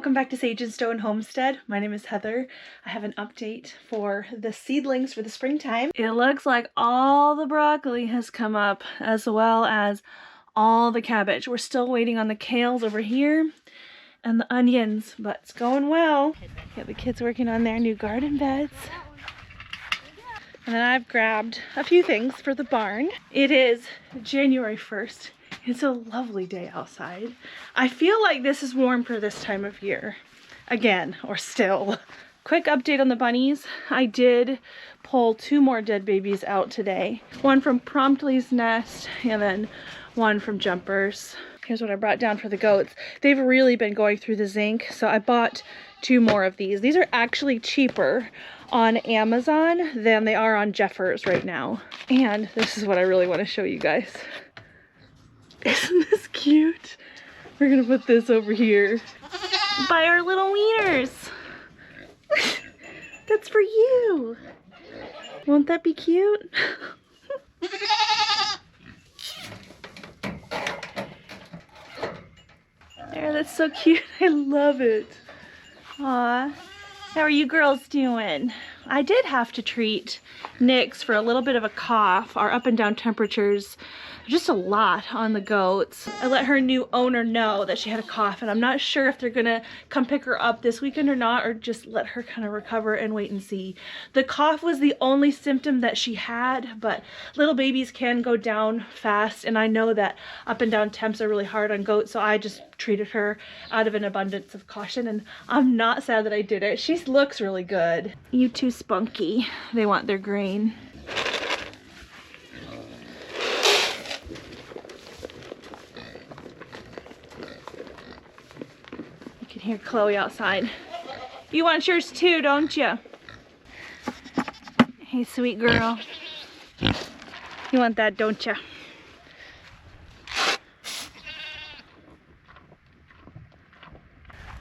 welcome back to Sage and Stone Homestead. My name is Heather. I have an update for the seedlings for the springtime. It looks like all the broccoli has come up as well as all the cabbage. We're still waiting on the kales over here and the onions, but it's going well. Got the kids working on their new garden beds. And then I've grabbed a few things for the barn. It is January 1st. It's a lovely day outside. I feel like this is warm for this time of year. Again, or still. Quick update on the bunnies. I did pull 2 more dead babies out today. One from Promptly's nest and then one from Jumper's. Here's what I brought down for the goats. They've really been going through the zinc, so I bought 2 more of these. These are actually cheaper on Amazon than they are on Jeffers right now. And this is what I really want to show you guys. Isn't this cute? We're gonna put this over here by our little wieners. That's for you. Won't that be cute? There, that's so cute. I love it. Aw. How are you girls doing? I did have to treat Nyx for a little bit of a cough. Our up and down temperatures are just a lot on the goats. I let her new owner know that she had a cough, and I'm not sure if they're gonna come pick her up this weekend or not, or just let her kind of recover and wait and see. The cough was the only symptom that she had, but little babies can go down fast, and I know that up and down temps are really hard on goats, so I just treated her out of an abundance of caution, and I'm not sad that I did it. She looks really good. You too spunky. They want their grain. You can hear Chloe outside. You want yours too, don't you? Hey, sweet girl. You want that, don't you?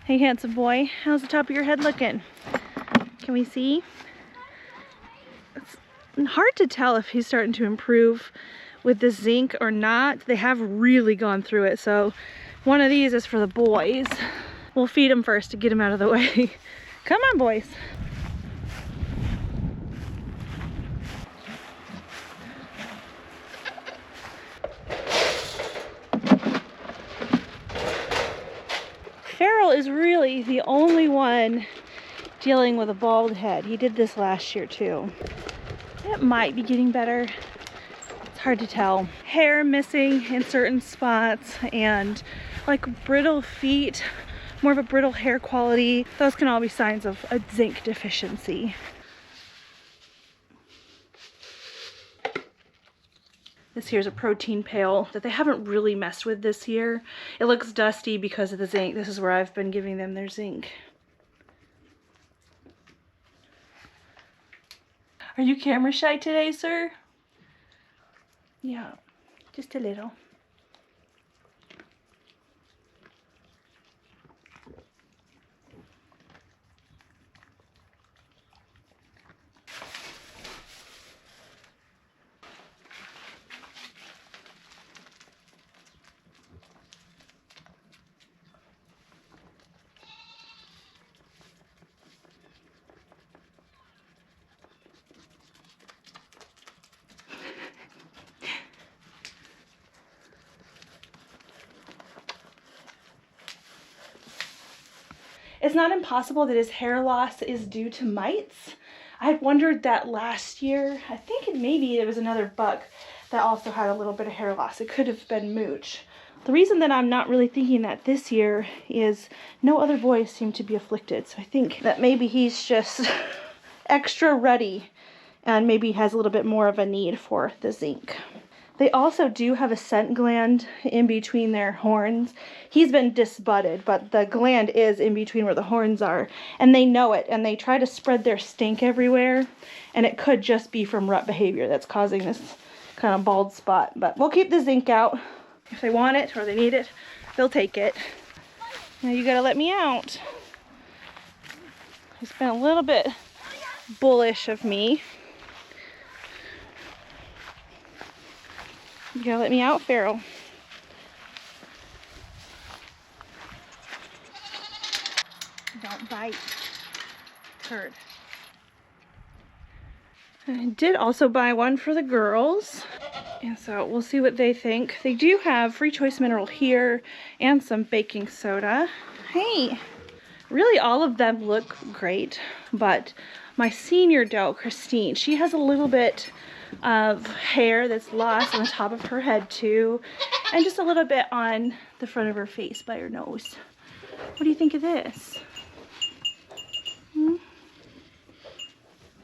Hey, handsome boy, how's the top of your head looking? Can we see? It's hard to tell if he's starting to improve with the zinc or not. They have really gone through it, so one of these is for the boys. We'll feed him first to get him out of the way. Come on, boys. Farrell is really the only one dealing with a bald head. He did this last year too. It might be getting better. It's hard to tell. Hair missing in certain spots and like brittle feet, more of a brittle hair quality. Those can all be signs of a zinc deficiency. This here's a protein pail that they haven't really messed with this year. It looks dusty because of the zinc. This is where I've been giving them their zinc. Are you camera shy today, sir? Yeah, just a little. It's not impossible that his hair loss is due to mites. I wondered that last year. I think maybe there was another buck that also had a little bit of hair loss. It could have been Mooch. The reason that I'm not really thinking that this year is no other boys seem to be afflicted. So I think that maybe he's just extra ruddy and maybe has a little bit more of a need for the zinc. They also do have a scent gland in between their horns. He's been disbudded, but the gland is in between where the horns are, and they know it, and they try to spread their stink everywhere, and it could just be from rut behavior that's causing this kind of bald spot. But we'll keep the zinc out. If they want it or they need it, they'll take it. Now you gotta let me out. He's been a little bit bullish of me. You gotta let me out, Farrell. don't bite. Herd. I did also buy one for the girls, and so we'll see what they think. They do have free choice mineral here and some baking soda. Hey, really all of them look great, but my senior doe, Christine, she has a little bit of hair that's lost on the top of her head too, and just a little bit on the front of her face by her nose. What do you think of this?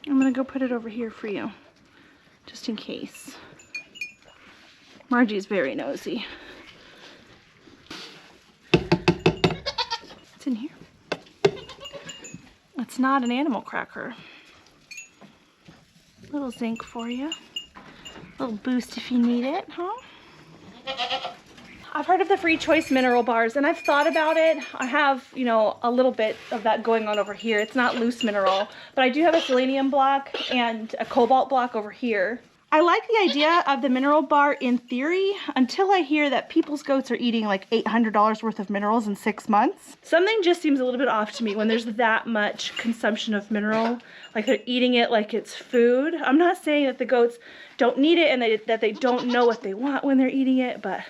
I'm gonna go put it over here for you, just in case. Margie's very nosy. What's in here? It's not an animal cracker. Little zinc for you. Little boost if you need it, huh? I've heard of the free choice mineral bars, and I've thought about it. I have, you know, a little bit of that going on over here. It's not loose mineral, but I do have a selenium block and a cobalt block over here. I like the idea of the mineral bar in theory until I hear that people's goats are eating like $800 worth of minerals in 6 months. Something just seems a little bit off to me when there's that much consumption of mineral, like they're eating it like it's food. I'm not saying that the goats don't need it and that they don't know what they want when they're eating it, but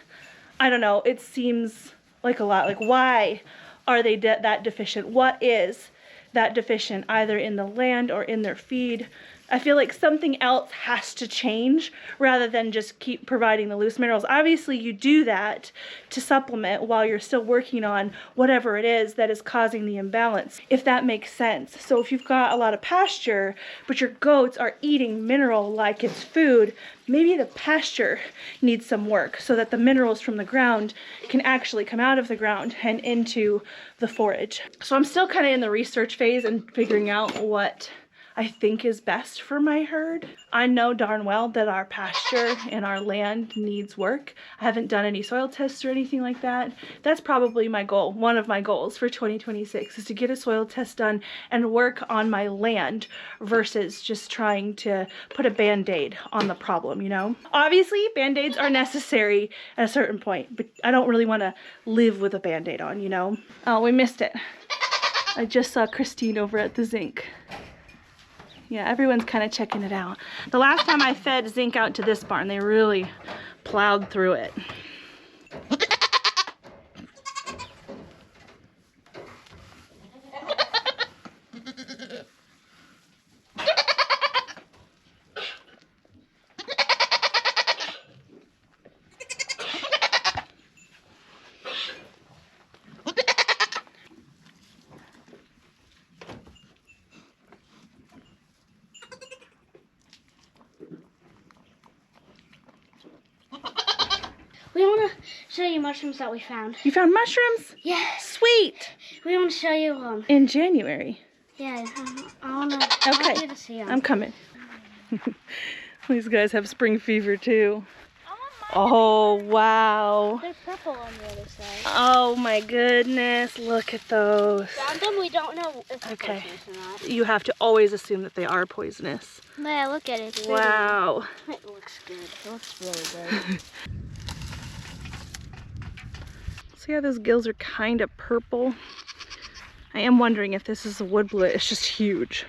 I don't know, it seems like a lot. Like, why are they that deficient? What is that deficient, either in the land or in their feed? I feel like something else has to change rather than just keep providing the loose minerals. Obviously, you do that to supplement while you're still working on whatever it is that is causing the imbalance, if that makes sense. So if you've got a lot of pasture, but your goats are eating mineral like it's food, maybe the pasture needs some work so that the minerals from the ground can actually come out of the ground and into the forage. So I'm still kind of in the research phase and figuring out what I think is best for my herd. I know darn well that our pasture and our land needs work. I haven't done any soil tests or anything like that. That's probably my goal. One of my goals for 2026 is to get a soil test done and work on my land versus just trying to put a band-aid on the problem, you know? Obviously, band-aids are necessary at a certain point, but I don't really want to live with a band-aid on, you know? Oh, we missed it. I just saw Christine over at the zinc. Yeah, everyone's kind of checking it out. The last time I fed zinc out to this barn, they really plowed through it. We want to show you mushrooms that we found. You found mushrooms? Yeah. Sweet. We want to show you them. In January? Yeah, I want to. Okay. I want you to see them. I'm coming. These guys have spring fever too. Oh, wow. They're purple on the other side. Oh my goodness, look at those. Found them. We don't know if they're Okay. poisonous or not. You have to always assume that they are poisonous. Yeah, look at it. It's Wow. pretty. It looks good. It looks really good. See how those gills are kind of purple? I am wondering if this is a wood blewit. It's just huge.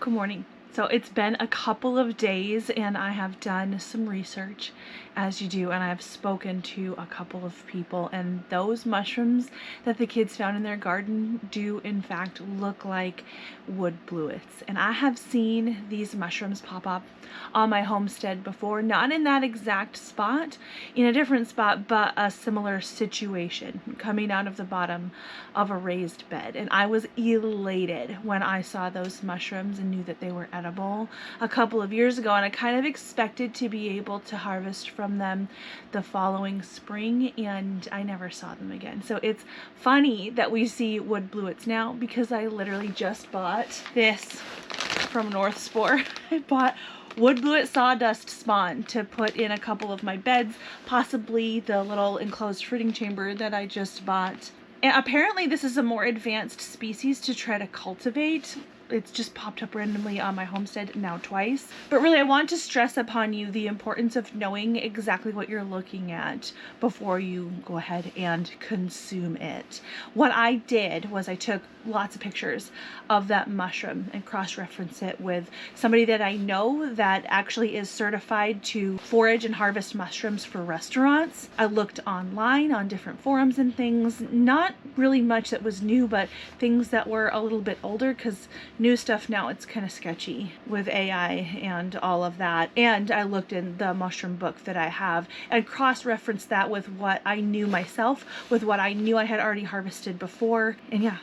Good morning. So it's been a couple of days and I have done some research, as you do, and I've spoken to a couple of people, and those mushrooms that the kids found in their garden do in fact look like wood blewits. And I have seen these mushrooms pop up on my homestead before, not in that exact spot, in a different spot, but a similar situation coming out of the bottom of a raised bed. And I was elated when I saw those mushrooms and knew that they were edible a couple of years ago, and I kind of expected to be able to harvest from them the following spring, and I never saw them again. So it's funny that we see wood blewits now, because I literally just bought this from North Spore. I bought wood blewit sawdust spawn to put in a couple of my beds, possibly the little enclosed fruiting chamber that I just bought. And apparently this is a more advanced species to try to cultivate. it's just popped up randomly on my homestead now twice. But really, I want to stress upon you the importance of knowing exactly what you're looking at before you go ahead and consume it. What I did was I took lots of pictures of that mushroom and cross-reference it with somebody that I know that actually is certified to forage and harvest mushrooms for restaurants. I looked online on different forums and things, not really much that was new, but things that were a little bit older, because new stuff now, it's kind of sketchy with AI and all of that. And I looked in the mushroom book that I have and cross-referenced that with what I knew myself, with what I knew I had already harvested before. And yeah,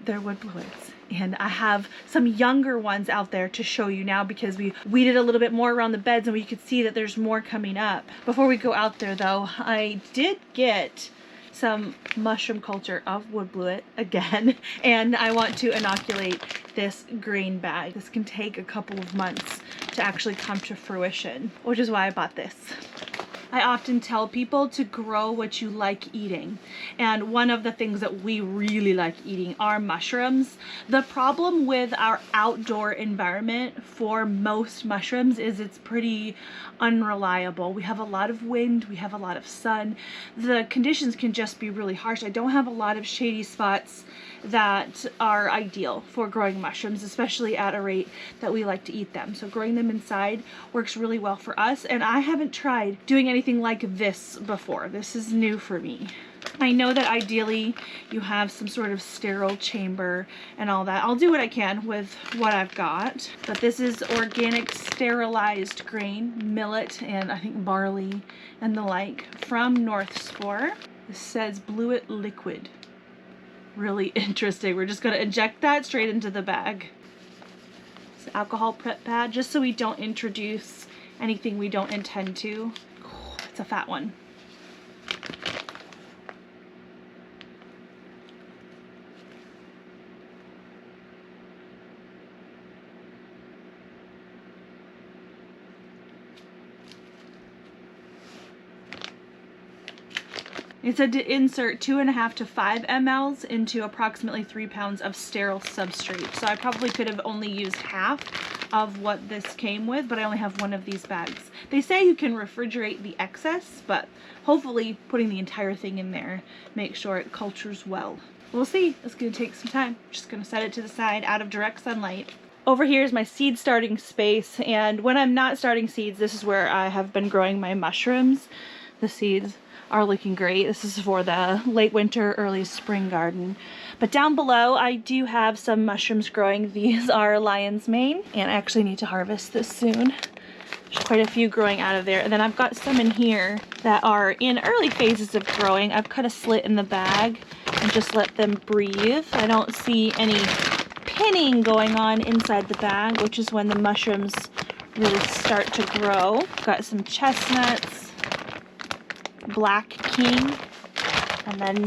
they're wood blewits. And I have some younger ones out there to show you now, because we weeded a little bit more around the beds and we could see that there's more coming up. Before we go out there though, I did get some mushroom culture of wood blewit again, and I want to inoculate this grain bag. This can take a couple of months to actually come to fruition, which is why I bought this. I often tell people to grow what you like eating. And one of the things that we really like eating are mushrooms. The problem with our outdoor environment for most mushrooms is it's pretty unreliable. We have a lot of wind, we have a lot of sun. The conditions can just be really harsh. I don't have a lot of shady spots that are ideal for growing mushrooms, especially at a rate that we like to eat them. So growing them inside works really well for us, and I haven't tried doing anything like this before. This is new for me. I know that ideally you have some sort of sterile chamber and all that. I'll do what I can with what I've got, but this is organic sterilized grain, millet, and I think barley and the like from North Spore. This says blewit liquid. Really interesting. We're just going to inject that straight into the bag. It's an alcohol prep pad, just so we don't introduce anything we don't intend to. Oh, it's a fat one. It said to insert 2.5 to 5 mLs into approximately 3 pounds of sterile substrate. So I probably could have only used half of what this came with, but I only have one of these bags. They say you can refrigerate the excess, but hopefully putting the entire thing in there makes sure it cultures well. We'll see. It's going to take some time. Just going to set it to the side out of direct sunlight. Over here is my seed starting space, and when I'm not starting seeds, this is where I have been growing my mushrooms. The seeds are looking great. This is for the late winter, early spring garden. But down below, I do have some mushrooms growing. These are lion's mane, and I actually need to harvest this soon. There's quite a few growing out of there. And then I've got some in here that are in early phases of growing. I've cut a slit in the bag and just let them breathe. I don't see any pinning going on inside the bag, which is when the mushrooms really start to grow. Got some chestnuts, Black King, and then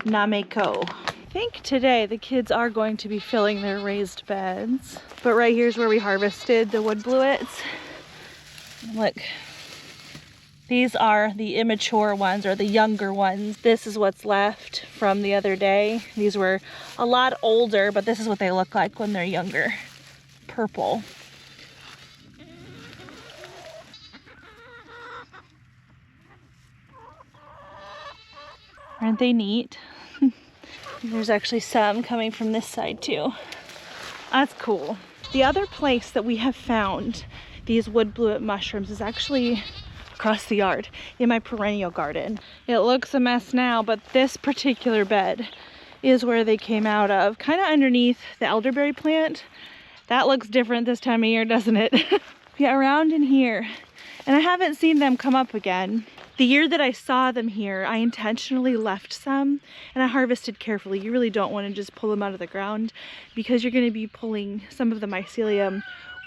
Nameko. I think today the kids are going to be filling their raised beds. But right here's where we harvested the wood blewits. Look, these are the immature ones, or the younger ones. This is what's left from the other day. These were a lot older, but this is what they look like when they're younger. Purple. Aren't they neat? There's actually some coming from this side too. That's cool. The other place that we have found these wood blewit mushrooms is actually across the yard in my perennial garden. It looks a mess now, but this particular bed is where they came out of, kind of underneath the elderberry plant. That looks different this time of year, doesn't it? Yeah, around in here. And I haven't seen them come up again. The year that I saw them here, I intentionally left some and I harvested carefully. You really don't want to just pull them out of the ground, because you're going to be pulling some of the mycelium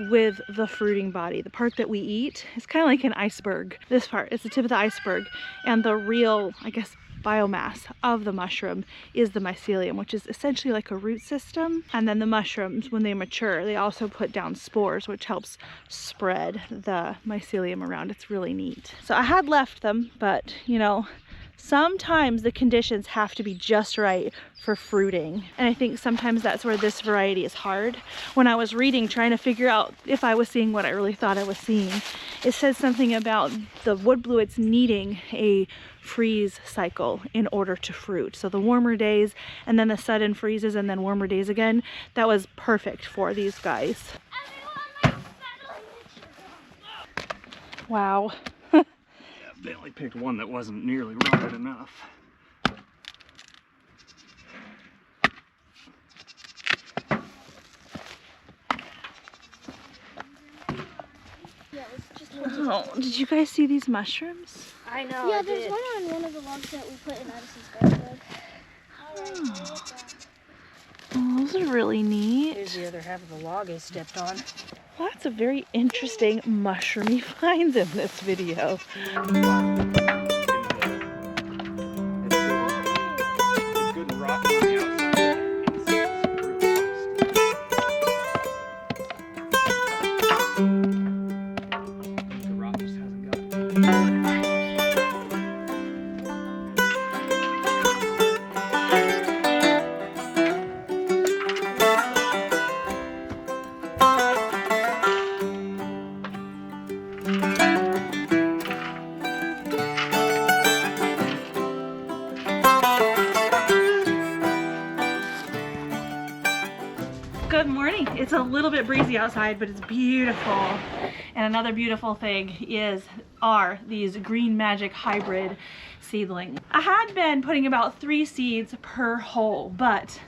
with the fruiting body. The part that we eat is kind of like an iceberg. This part is the tip of the iceberg, and the real, I guess, biomass of the mushroom is the mycelium, which is essentially like a root system. And then the mushrooms, when they mature, they also put down spores, which helps spread the mycelium around. It's really neat. So I had left them, but you know, sometimes the conditions have to be just right for fruiting. And I think sometimes that's where this variety is hard. When I was reading, trying to figure out if I was seeing what I really thought I was seeing, it said something about the wood blewits needing a freeze cycle in order to fruit. So the warmer days and then the sudden freezes and then warmer days again, that was perfect for these guys. Wow. Yeah, they only picked one that wasn't nearly rotted enough. Oh, did you guys see these mushrooms? I know. Yeah, there's one on one of the logs that we put in Addison's garden bed. Oh, those are really neat. Here's the other half of the log I stepped on. Lots of very interesting mushroomy finds in this video. Good morning. It's a little bit breezy outside, but it's beautiful. And another beautiful thing are these Green Magic hybrid seedlings. I had been putting about 3 seeds per hole, but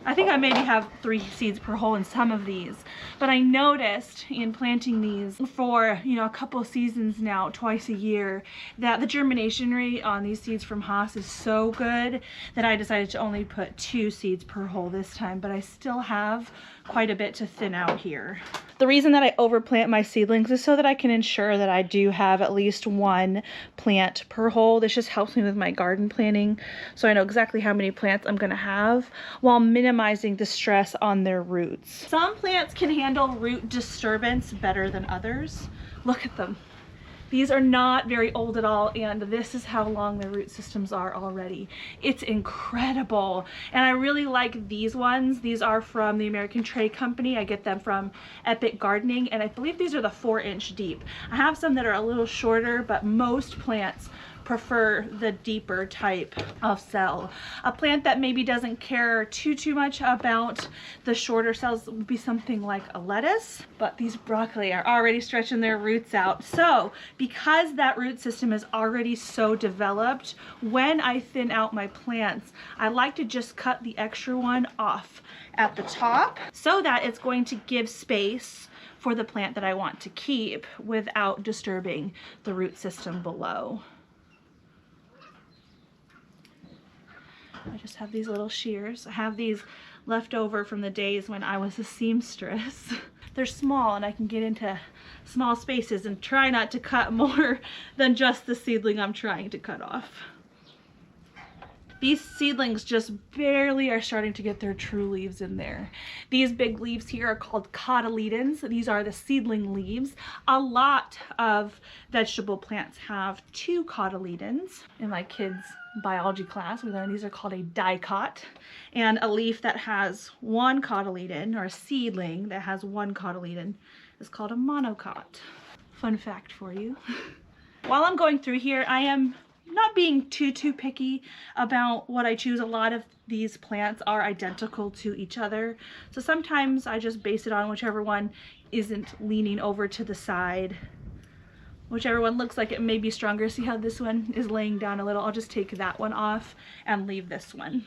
I think I maybe have 3 seeds per hole in some of these. But I noticed in planting these for, a couple seasons now, twice a year, that the germination rate on these seeds from Haas is so good that I decided to only put 2 seeds per hole this time, but I still have quite a bit to thin out here. The reason that I overplant my seedlings is so that I can ensure that I do have at least 1 plant per hole. This just helps me with my garden planning, so I know exactly how many plants I'm gonna have while minimizing the stress on their roots. Some plants can handle root disturbance better than others. Look at them. These are not very old at all, and this is how long their root systems are already. It's incredible. And I really like these ones. These are from the American Tray Company. I get them from Epic Gardening, and I believe these are the 4-inch deep. I have some that are a little shorter, but most plants prefer the deeper type of cell. A plant that maybe doesn't care too much about the shorter cells would be something like a lettuce, but these broccoli are already stretching their roots out. So because that root system is already so developed, when I thin out my plants, I like to just cut the extra one off at the top so that it's going to give space for the plant that I want to keep without disturbing the root system below. I just have these little shears. I have these left over from the days when I was a seamstress. They're small and I can get into small spaces and try not to cut more than just the seedling I'm trying to cut off. These seedlings just barely are starting to get their true leaves in there. These big leaves here are called cotyledons. These are the seedling leaves. A lot of vegetable plants have 2 cotyledons. In my kids' biology class, we learned these are called a dicot. And a leaf that has 1 cotyledon, or a seedling that has 1 cotyledon, is called a monocot. Fun fact for you. While I'm going through here, I am not being too picky about what I choose. A lot of these plants are identical to each other, so sometimes I just base it on whichever one isn't leaning over to the side. Whichever one looks like it may be stronger. See how this one is laying down a little? I'll just take that one off and leave this one.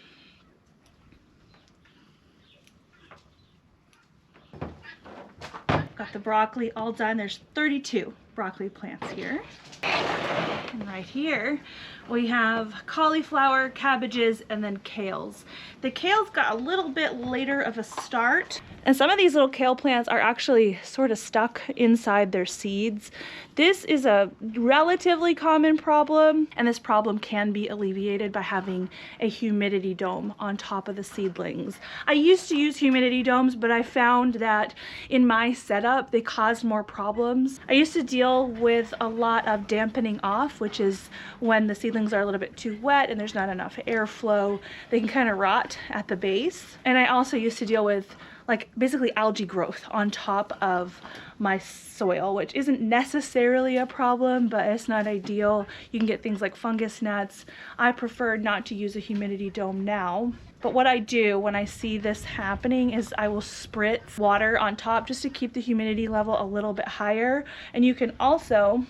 Got the broccoli all done. There's 32 broccoli plants here. And right here we have cauliflower, cabbages, and then kales. The kales got a little bit later of a start, and some of these little kale plants are actually sort of stuck inside their seeds. This is a relatively common problem, and this problem can be alleviated by having a humidity dome on top of the seedlings. I used to use humidity domes, but I found that in my setup they caused more problems. I used to deal deal with a lot of dampening off, which is when the seedlings are a little bit too wet and there's not enough airflow. They can kind of rot at the base. And I also used to deal with like basically algae growth on top of my soil, which isn't necessarily a problem, but it's not ideal. You can get things like fungus gnats. I prefer not to use a humidity dome now. But what I do when I see this happening is I will spritz water on top just to keep the humidity level a little bit higher. And you can also,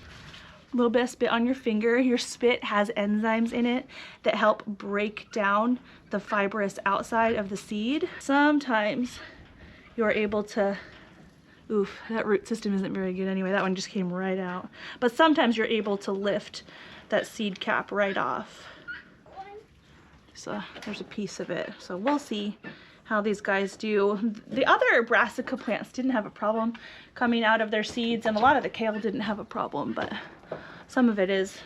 a little bit of spit on your finger. Your spit has enzymes in it that help break down the fibrous outside of the seed. Sometimes you're able to, oof, that root system isn't very good anyway. That one just came right out. But sometimes you're able to lift that seed cap right off. So there's a piece of it. So we'll see how these guys do. The other brassica plants didn't have a problem coming out of their seeds, and a lot of the kale didn't have a problem, but some of it is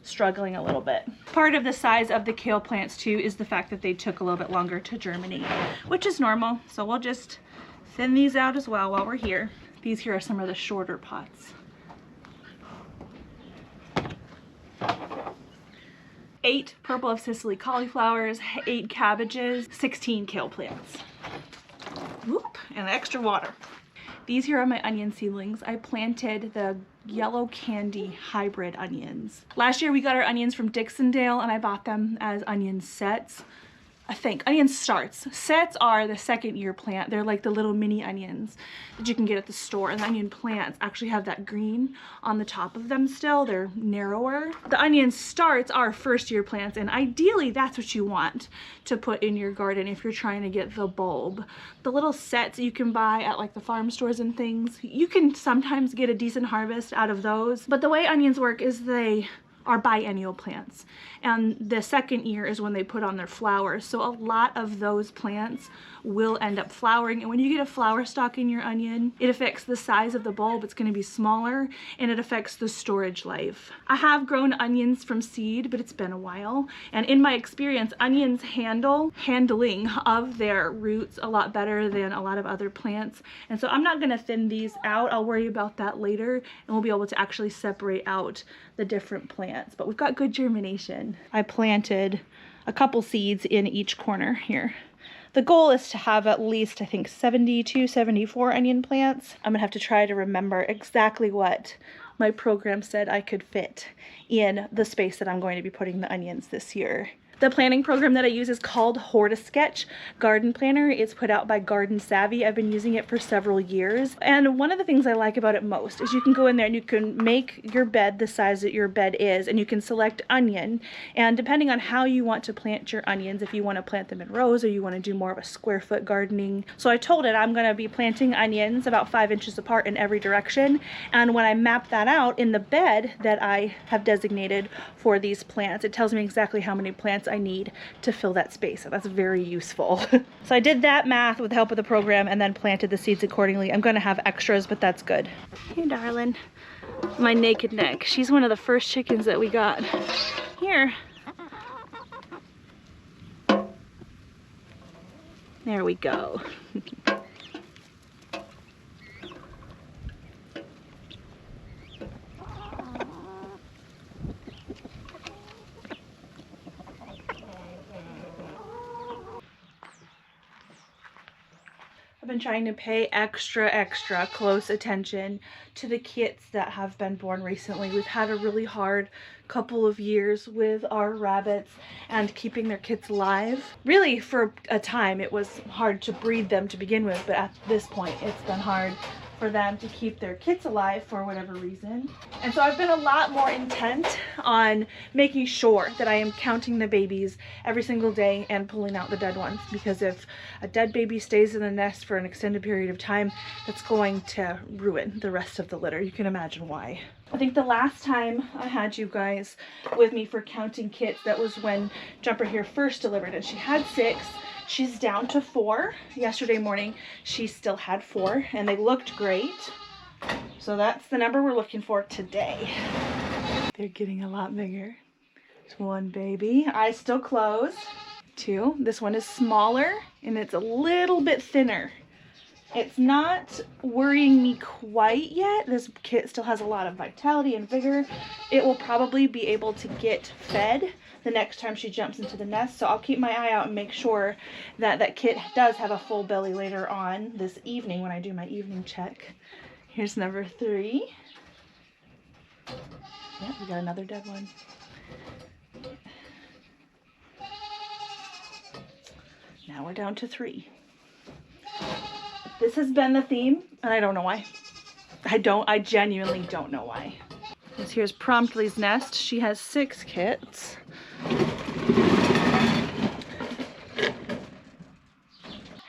struggling a little bit. Part of the size of the kale plants too is the fact that they took a little bit longer to germinate, which is normal. So we'll just thin these out as well while we're here. These here are some of the shorter pots. 8 purple of Sicily cauliflowers, 8 cabbages, 16 kale plants. Whoop, and extra water. These here are my onion seedlings. I planted the yellow candy hybrid onions. Last year we got our onions from Dixondale and I bought them as onion sets. I think onion starts. Sets are the second year plant. They're like the little mini onions that you can get at the store. And the onion plants actually have that green on the top of them still. They're narrower. The onion starts are first year plants, and ideally that's what you want to put in your garden if you're trying to get the bulb. The little sets you can buy at like the farm stores and things, you can sometimes get a decent harvest out of those. But the way onions work is they are biennial plants, and the second year is when they put on their flowers. So a lot of those plants will end up flowering, and when you get a flower stalk in your onion, it affects the size of the bulb. It's going to be smaller, and it affects the storage life. I have grown onions from seed, but it's been a while, and in my experience, onions handling of their roots a lot better than a lot of other plants. And so I'm not going to thin these out. I'll worry about that later, and we'll be able to actually separate out the different plants. But we've got good germination. I planted a couple seeds in each corner here. The goal is to have at least, I think, 72, 74 onion plants. I'm gonna have to try to remember exactly what my program said I could fit in the space that I'm going to be putting the onions this year. The planning program that I use is called Hortisketch Garden Planner. It's put out by Garden Savvy. I've been using it for several years. And one of the things I like about it most is you can go in there and you can make your bed the size that your bed is, and you can select onion. And depending on how you want to plant your onions, if you want to plant them in rows or you want to do more of a square foot gardening. So I told it I'm going to be planting onions about 5 inches apart in every direction. And when I map that out in the bed that I have designated for these plants, it tells me exactly how many plants I need to fill that space. So that's very useful. So I did that math with the help of the program and then planted the seeds accordingly. I'm going to have extras, but that's good. Hey, darling. My naked neck. She's one of the first chickens that we got. Here. There we go. I've been trying to pay extra close attention to the kits that have been born recently. We've had a really hard couple of years with our rabbits and keeping their kits alive. Really, for a time, it was hard to breed them to begin with, but at this point, it's been hard for them to keep their kits alive for whatever reason. And so I've been a lot more intent on making sure that I am counting the babies every single day and pulling out the dead ones, because if a dead baby stays in the nest for an extended period of time, that's going to ruin the rest of the litter. You can imagine why. I think the last time I had you guys with me for counting kits, that was when Jumper here first delivered, and she had 6. She's down to 4. Yesterday morning, she still had 4, and they looked great. So that's the number we're looking for today. They're getting a lot bigger. There's 1 baby. Eyes still closed. 2. This one is smaller, and it's a little bit thinner. It's not worrying me quite yet. This kit still has a lot of vitality and vigor. It will probably be able to get fed the next time she jumps into the nest. So I'll keep my eye out and make sure that that kit does have a full belly later on this evening when I do my evening check. Here's number 3. Yeah, we got another dead one. Now we're down to 3. This has been the theme, and I don't know why. I genuinely don't know why. Here's Promptly's nest. She has 6 kits.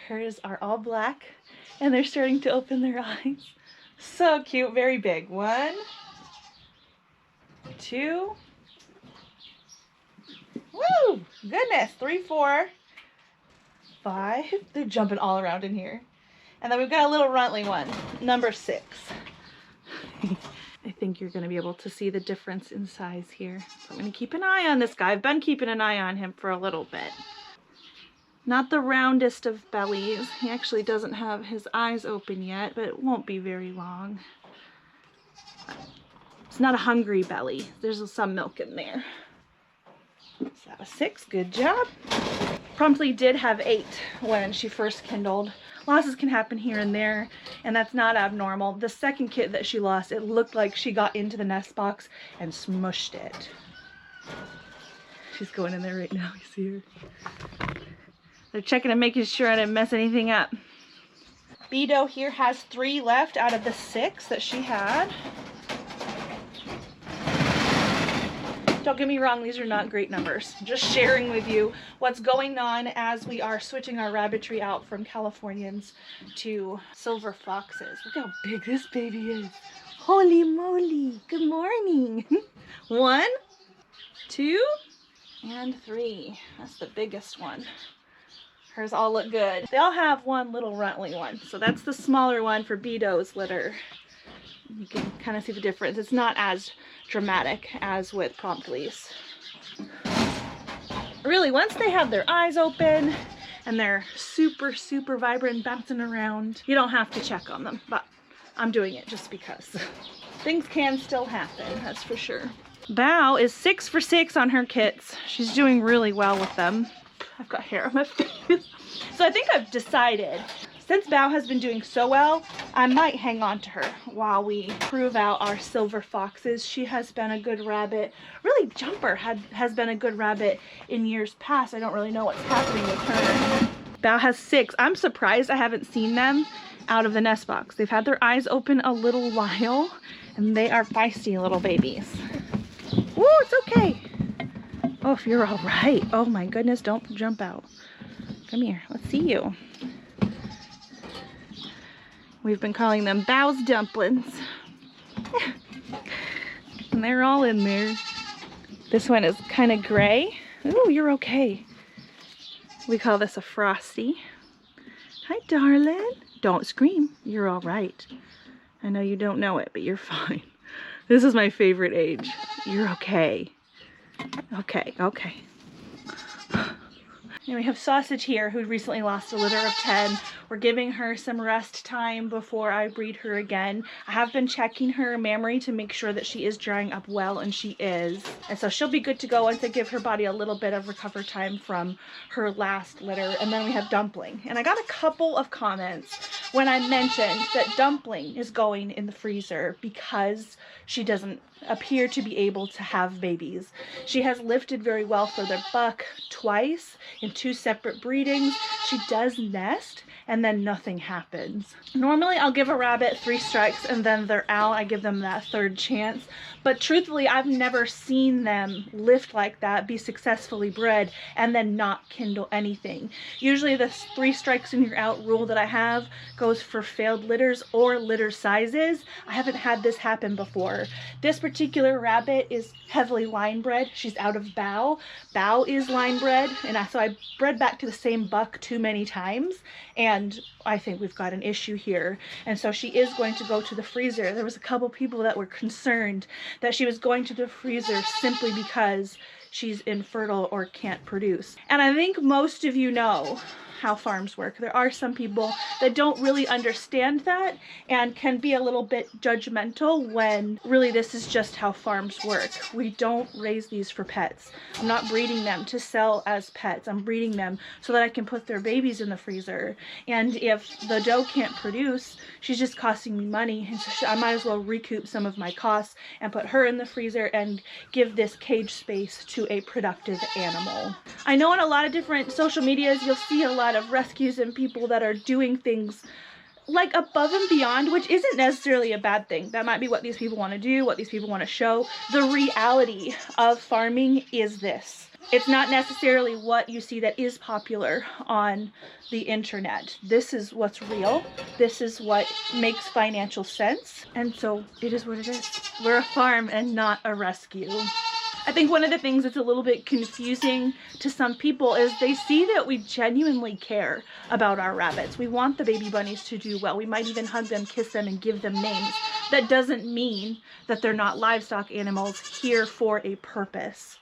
Hers are all black, and they're starting to open their eyes. So cute, very big. 1, 2. Woo! Goodness, 3, 4, 5. They're jumping all around in here. And then we've got a little runtling one, number 6. I think you're going to be able to see the difference in size here. So I'm going to keep an eye on this guy. I've been keeping an eye on him for a little bit. Not the roundest of bellies. He actually doesn't have his eyes open yet, but it won't be very long. It's not a hungry belly. There's some milk in there. So that was 6. Good job. Promptly did have 8 when she first kindled. Losses can happen here and there, and that's not abnormal. The second kit that she lost, it looked like she got into the nest box and smushed it. She's going in there right now. You see her? They're checking and making sure I didn't mess anything up. Beto here has 3 left out of the 6 that she had. Don't get me wrong, these are not great numbers. Just sharing with you what's going on as we are switching our rabbitry out from Californians to silver foxes. Look how big this baby is. Holy moly, good morning. 1, 2, and 3. That's the biggest one. Hers all look good. They all have one little runtling one. So that's the smaller one for Beto's litter. You can kind of see the difference. It's not as dramatic as with Promptly's. Really, once they have their eyes open and they're super, super vibrant, bouncing around, you don't have to check on them, but I'm doing it just because. Things can still happen, that's for sure. Bao is 6 for 6 on her kits. She's doing really well with them. I've got hair on my face. So I think I've decided, since Bao has been doing so well, I might hang on to her while we prove out our silver foxes. She has been a good rabbit. Really, Jumper has been a good rabbit in years past. I don't really know what's happening with her. Bao has 6. I'm surprised I haven't seen them out of the nest box. They've had their eyes open a little while, and they are feisty little babies. Woo, it's okay. Oh, if you're all right. Oh my goodness, don't jump out. Come here, let's see you. We've been calling them Bao's dumplings. And they're all in there. This one is kind of gray. Ooh, you're okay. We call this a Frosty. Hi, darling. Don't scream. You're all right. I know you don't know it, but you're fine. This is my favorite age. You're okay. Okay, okay. And we have Sausage here, who recently lost a litter of 10. We're giving her some rest time before I breed her again. I have been checking her mammary to make sure that she is drying up well, and she is. And so she'll be good to go once I give her body a little bit of recover time from her last litter. And then we have Dumpling. And I got a couple of comments when I mentioned that Dumpling is going in the freezer because she doesn't appear to be able to have babies. She has lifted very well for their buck twice in 2 separate breedings. She does nest, and then nothing happens. Normally I'll give a rabbit 3 strikes and then they're out. I give them that 3rd chance. But truthfully, I've never seen them lift like that, be successfully bred, and then not kindle anything. Usually the 3 strikes and you're out rule that I have goes for failed litters or litter sizes. I haven't had this happen before. This particular rabbit is heavily line bred. She's out of Bao. Bao is line bred, and so I bred back to the same buck too many times, and I think we've got an issue here. And so she is going to go to the freezer. There was a couple people that were concerned that she was going to the freezer simply because she's infertile or can't produce. And I think most of you know how farms work. There are some people that don't really understand that and can be a little bit judgmental when really this is just how farms work. We don't raise these for pets. I'm not breeding them to sell as pets. I'm breeding them so that I can put their babies in the freezer. And if the doe can't produce, she's just costing me money. And so I might as well recoup some of my costs and put her in the freezer and give this cage space to a productive animal. I know in a lot of different social medias you'll see a lot of rescues and people that are doing things like above and beyond, which isn't necessarily a bad thing. That might be what these people want to do, what these people want to show. The reality of farming is this. It's not necessarily what you see that is popular on the internet. This is what's real. This is what makes financial sense. And so it is what it is. We're a farm and not a rescue. I think one of the things that's a little bit confusing to some people is they see that we genuinely care about our rabbits. We want the baby bunnies to do well. We might even hug them, kiss them, and give them names. That doesn't mean that they're not livestock animals here for a purpose.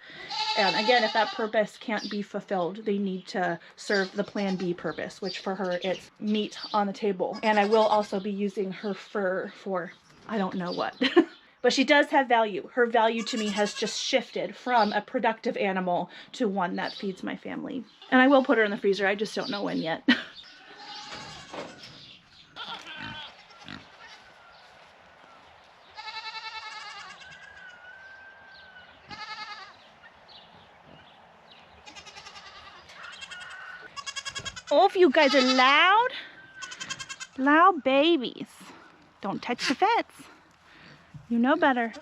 And again, if that purpose can't be fulfilled, they need to serve the Plan B purpose, which for her, it's meat on the table. And I will also be using her fur for I don't know what. But she does have value. Her value to me has just shifted from a productive animal to one that feeds my family. And I will put her in the freezer. I just don't know when yet. Oh, if you guys are loud. Loud babies. Don't touch the fence. You know better.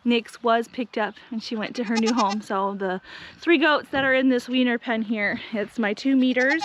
Nix was picked up and she went to her new home. So the 3 goats that are in this wiener pen here, it's my 2 meters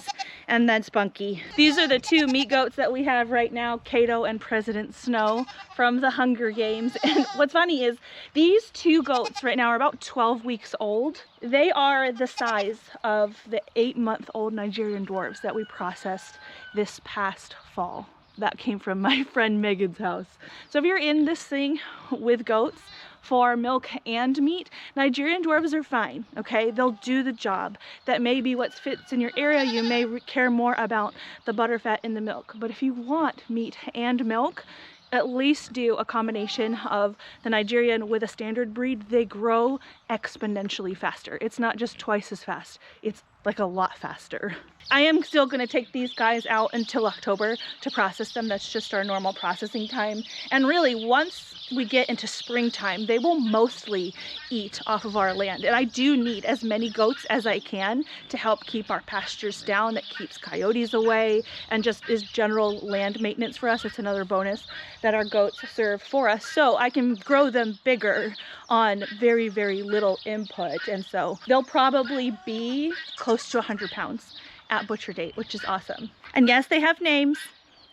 and then Spunky. These are the 2 meat goats that we have right now, Kato and President Snow from the Hunger Games. And what's funny is these 2 goats right now are about 12 weeks old. They are the size of the 8-month-old Nigerian dwarves that we processed this past fall. That came from my friend Megan's house. So if you're in this thing with goats for milk and meat, Nigerian dwarves are fine, okay? They'll do the job. That may be what fits in your area. You may care more about the butterfat in the milk. But if you want meat and milk, at least do a combination of the Nigerian with a standard breed. They grow exponentially faster. It's not just twice as fast. It's like a lot faster. I am still going to take these guys out until October to process them. That's just our normal processing time. And really, once we get into springtime, they will mostly eat off of our land. And I do need as many goats as I can to help keep our pastures down. That keeps coyotes away and just is general land maintenance for us. It's another bonus that our goats serve for us. So I can grow them bigger on very, very little input. And so they'll probably be close to 100 pounds at butcher date, which is awesome. And yes, they have names,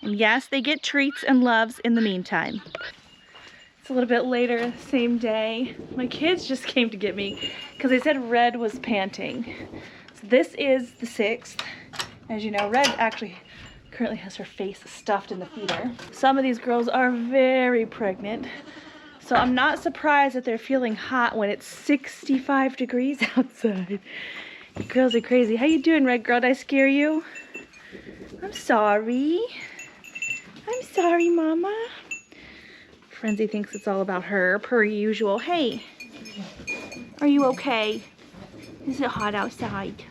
and yes, they get treats and loves in the meantime. It's a little bit later, same day. My kids just came to get me because they said Red was panting. So this is the 6th. As you know, Red actually currently has her face stuffed in the feeder. Some of these girls are very pregnant, so I'm not surprised that they're feeling hot when it's 65 degrees outside. You girls are crazy. How you doing, Red Girl? Did I scare you? I'm sorry. I'm sorry, Mama. Frenzy thinks it's all about her, per usual. Hey, are you okay? Is it hot outside?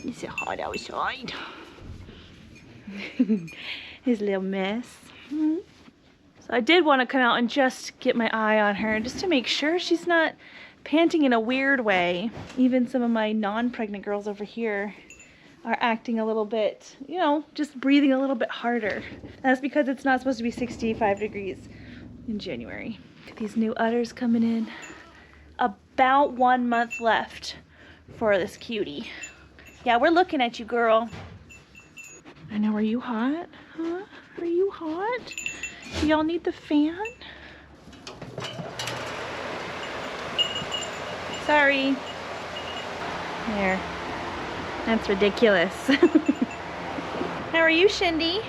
Is it hot outside? His little mess. So I did want to come out and just get my eye on her, just to make sure she's not panting in a weird way. Even some of my non-pregnant girls over here are acting a little bit, you know, just breathing a little bit harder. That's because it's not supposed to be 65 degrees in January. Look at these new udders coming in. About 1 month left for this cutie. Yeah, we're looking at you, girl. I know, are you hot? Huh? Are you hot? Do y'all need the fan? Sorry. There. That's ridiculous. How are you, Shindy?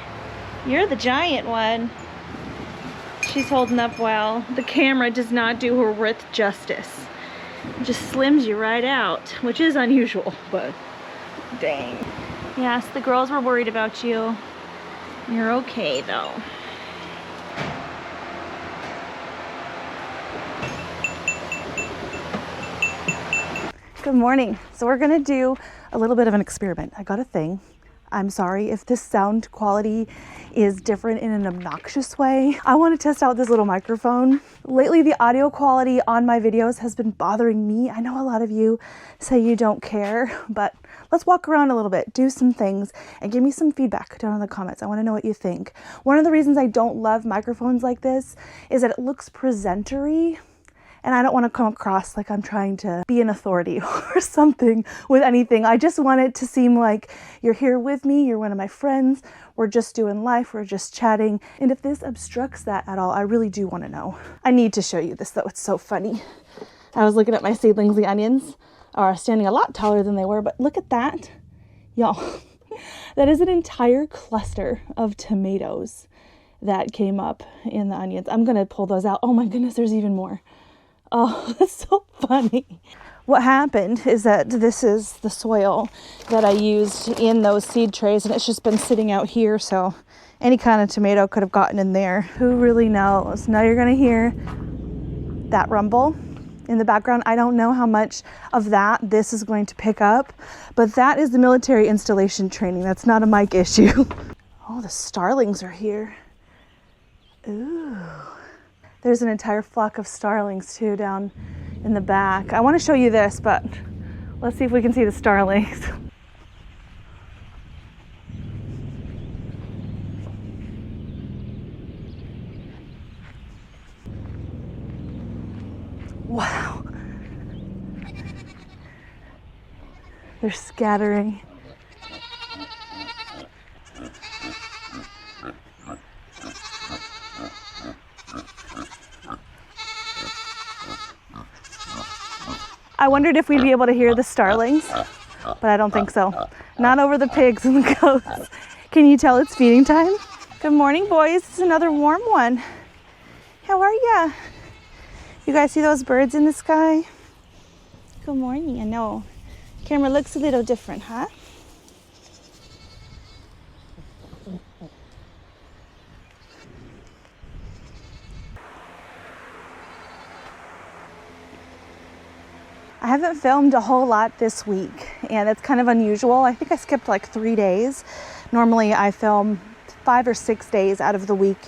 You're the giant one. She's holding up well. The camera does not do her worth justice. It just slims you right out, which is unusual, but dang. Yes, the girls were worried about you. You're okay though. Good morning. So we're gonna do a little bit of an experiment. I got a thing. I'm sorry if this sound quality is different in an obnoxious way. I want to test out this little microphone. Lately, the audio quality on my videos has been bothering me. I know a lot of you say you don't care, but let's walk around a little bit, do some things, and give me some feedback down in the comments. I want to know what you think. One of the reasons I don't love microphones like this is that it looks presentery. And I don't want to come across like I'm trying to be an authority or something with anything. I just want it to seem like you're here with me, you're one of my friends, we're just doing life, we're just chatting. And if this obstructs that at all, I really do want to know. I need to show you this though, it's so funny. I was looking at my seedlings, the onions are standing a lot taller than they were, but look at that. Y'all, that is an entire cluster of tomatoes that came up in the onions. I'm gonna pull those out. Oh my goodness, there's even more. Oh, that's so funny. What happened is that this is the soil that I used in those seed trays, and it's just been sitting out here, so any kind of tomato could have gotten in there. Who really knows? Now you're gonna hear that rumble in the background. I don't know how much of that this is going to pick up, but that is the military installation training. That's not a mic issue. Oh, the starlings are here. Ooh. There's an entire flock of starlings too down in the back. I want to show you this, but let's see if we can see the starlings. Wow. They're scattering. I wondered if we'd be able to hear the starlings, but I don't think so. Not over the pigs and the goats. Can you tell it's feeding time? Good morning, boys. This is another warm one. How are ya? You guys see those birds in the sky? Good morning. I know. Camera looks a little different, huh? I haven't filmed a whole lot this week, and it's kind of unusual. I think I skipped like 3 days. Normally I film 5 or 6 days out of the week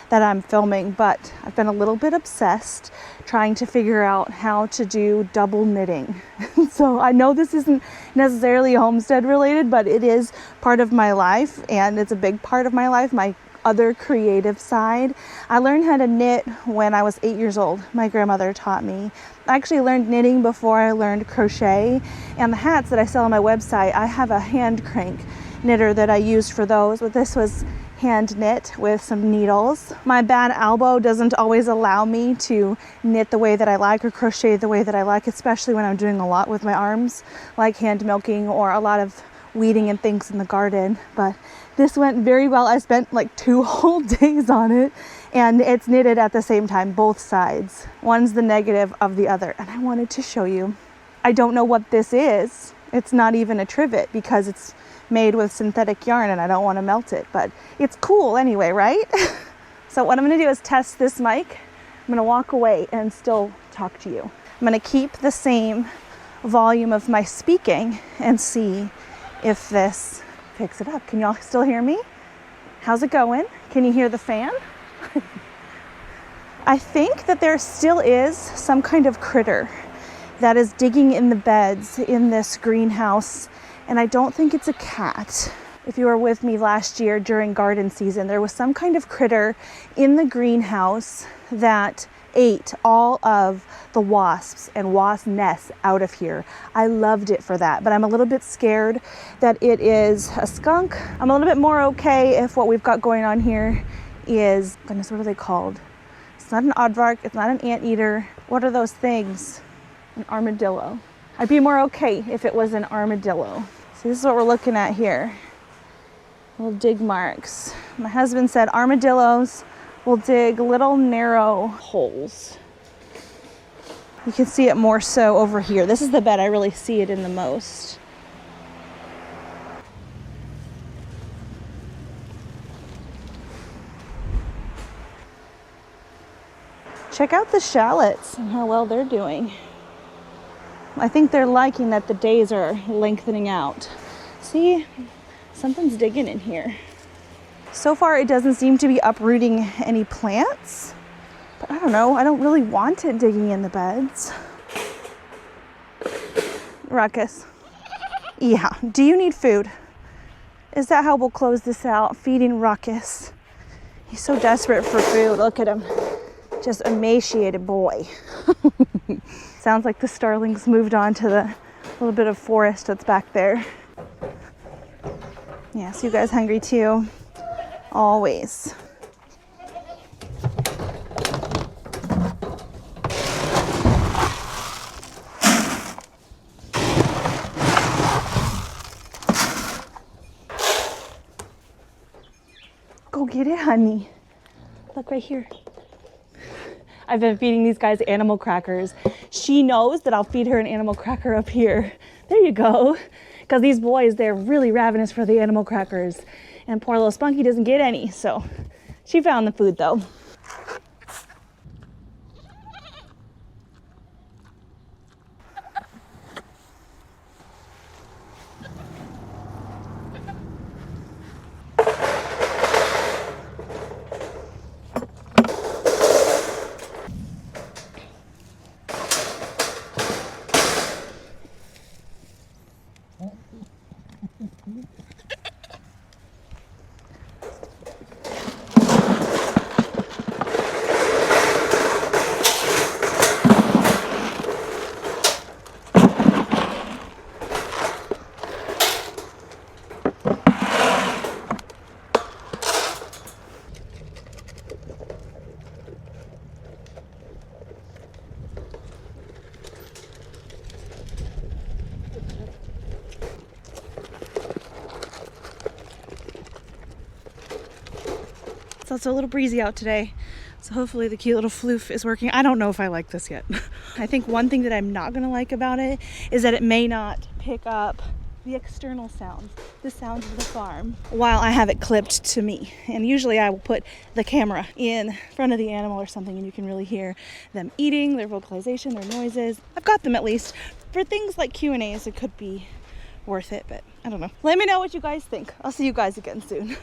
that I'm filming, but I've been a little bit obsessed trying to figure out how to do double knitting. So I know this isn't necessarily homestead related, but it is part of my life, and it's a big part of my life, my other creative side. I learned how to knit when I was 8 years old. My grandmother taught me. I actually learned knitting before I learned crochet, and the hats that I sell on my website, I have a hand crank knitter that I used for those, but this was hand knit with some needles. My bad elbow doesn't always allow me to knit the way that I like or crochet the way that I like, especially when I'm doing a lot with my arms, like hand milking or a lot of weeding and things in the garden. But this went very well. I spent like 2 whole days on it, and it's knitted at the same time, both sides. One's the negative of the other, and I wanted to show you. I don't know what this is. It's not even a trivet because it's made with synthetic yarn and I don't want to melt it, but it's cool anyway, right? So what I'm going to do is test this mic. I'm going to walk away and still talk to you. I'm going to keep the same volume of my speaking and see if this picks it up. Can y'all still hear me? How's it going? Can you hear the fan? I think that there still is some kind of critter that is digging in the beds in this greenhouse, and I don't think it's a cat. If you were with me last year during garden season, there was some kind of critter in the greenhouse that ate all of the wasps and wasp nests out of here. I loved it for that, but I'm a little bit scared that it is a skunk. I'm a little bit more okay if what we've got going on here is, goodness, what are they called? It's not an aardvark, it's not an anteater. What are those things? An armadillo. I'd be more okay if it was an armadillo. So this is what we're looking at here. Little dig marks. My husband said armadillos will dig little narrow holes. You can see it more so over here. This is the bed I really see it in the most. Check out the shallots and how well they're doing. I think they're liking that the days are lengthening out. See, something's digging in here. So far, it doesn't seem to be uprooting any plants, but I don't know. I don't really want it digging in the beds. Ruckus. Yeah, do you need food? Is that how we'll close this out? Feeding Ruckus. He's so desperate for food. Look at him. Just emaciated boy. Sounds like the starlings moved on to the little bit of forest that's back there. Yeah, so you guys hungry too? Always. Go get it, honey. Look right here. I've been feeding these guys animal crackers. She knows that I'll feed her an animal cracker up here. There you go. Because these boys, they're really ravenous for the animal crackers. And poor little Spunky doesn't get any. So she found the food though. It's also a little breezy out today, so hopefully the cute little floof is working. I don't know if I like this yet. I think one thing that I'm not gonna like about it is that it may not pick up the external sounds, the sounds of the farm, while I have it clipped to me. And usually I will put the camera in front of the animal or something and you can really hear them eating, their vocalization, their noises. I've got them at least. For things like Q&As, it could be worth it, but I don't know. Let me know what you guys think. I'll see you guys again soon.